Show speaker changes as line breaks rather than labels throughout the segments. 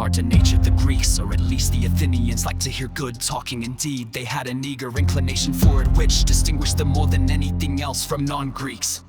art and nature. The Greeks, or at least the Athenians, like to hear good talking. Indeed, they had an eager inclination for it, which distinguished them more than anything else from non-Greeks.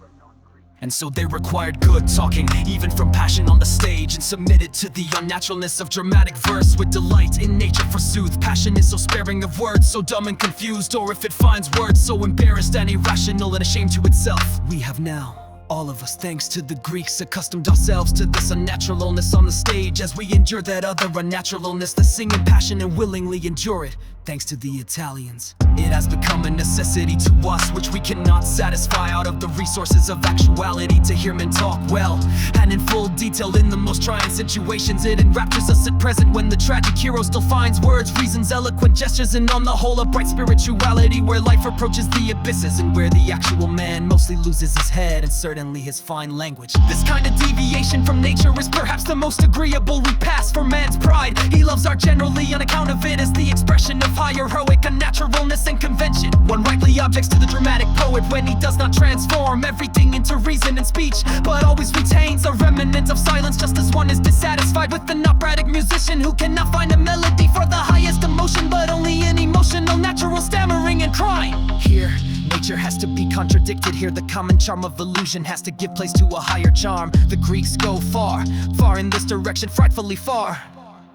And so they required good talking, even from passion on the stage, and submitted to the unnaturalness of dramatic verse with delight in nature forsooth. Passion is so sparing of words, so dumb and confused, or if it finds words so embarrassed and irrational and ashamed to itself. We have now, all of us, thanks to the Greeks, accustomed ourselves to this unnaturalness on the stage, as we endure that other unnaturalness, the singing passion and willingly endure it. Thanks to the Italians, it has become a necessity to us, which we cannot satisfy out of the resources of actuality. To hear men talk well and in full detail in the most trying situations, it enraptures us at present when the tragic hero still finds words, reasons, eloquent gestures, and on the whole a bright spirituality where life approaches the abysses and where the actual man mostly loses his head and certainly his fine language. This kind of deviation from nature is perhaps the most agreeable repass for man's pride. He loves art generally on account of it as the expression of higher heroic unnaturalness and convention. One rightly objects to the dramatic poet when he does not transform everything into reason and speech, but always retains a remnant of silence, just as one is dissatisfied with an operatic musician who cannot find a melody for the highest emotion, but only an emotional, natural stammering and crying. Here, nature has to be contradicted. Here, the common charm of illusion has to give place to a higher charm. The Greeks go far, far in this direction, frightfully far,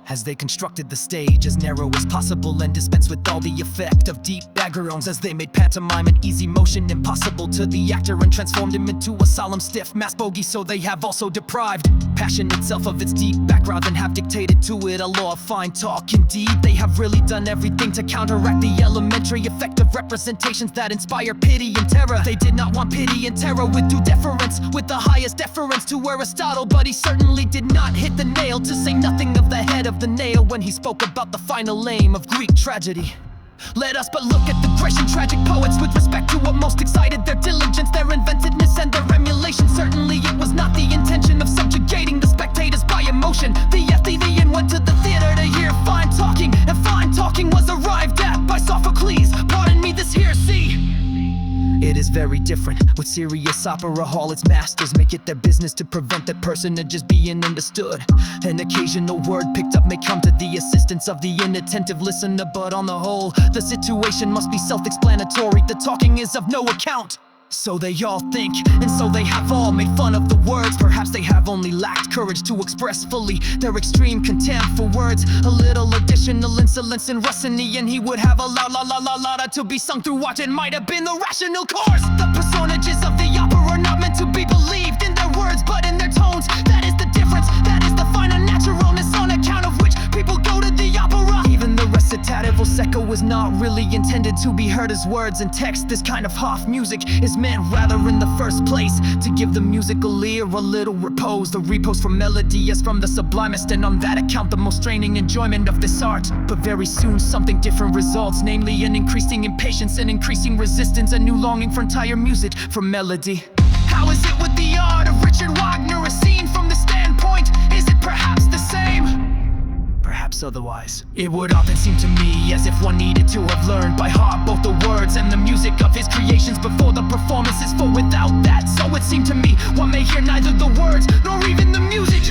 as they constructed the stage as narrow as possible and dispensed with all the effect of deep backgrounds, as they made pantomime and easy motion impossible to the actor and transformed him into a solemn, stiff mass bogey. So they have also deprived passion itself of its deep background and have dictated to it a law of fine talk. Indeed, they have really done everything to counteract the elementary effect of representations that inspire pity and terror. They did not want pity and terror with due deference, with the highest deference to Aristotle, but he certainly did not hit the nail, to say nothing of the head of the nail when he spoke about the final aim of Greek tragedy. Let us but look at the Grecian tragic poets with respect to what most excited their diligence, their inventiveness, and their emulation. Certainly it was not the intention of subjugating the spectators by emotion. The Athenian went to the theater to hear fine talking, and fine talking was arrived at by Sophocles. Pardon me, this here, see, it is very different with serious opera hall. Its masters make it their business to prevent that personages being understood. An occasional word picked up may come to the assistance of the inattentive listener, but on the whole, the situation must be self-explanatory. The talking is of no account. So they all think, and so they have all made fun of the words. Perhaps they have only lacked courage to express fully their extreme contempt for words. A little additional insolence in Rossini, and he would have a la to be sung through what it might have been the rational course. The personages of the opera are not meant to be believed in their words, but in their tones. That is the difference, that is the fine unnaturalness on account of which people go to the opera. Even the recitative o secco was not really intended to be heard as words and text. This kind of half music is meant rather in the first place to give the musical ear a little repose, the repose from melody as from the sublimest, and on that account the most straining enjoyment of this art. But very soon something different results, namely an increasing impatience and increasing resistance, a new longing for entire music, for melody. How is it with the art of Richard Wagner, as seen from the standpoint? Is it perhaps the same? Perhaps otherwise. It would often seem to me as if one needed to have learned by heart both the words and the music of his creations before the performances, for without that, so it seemed to me, one may hear neither the words nor even the music.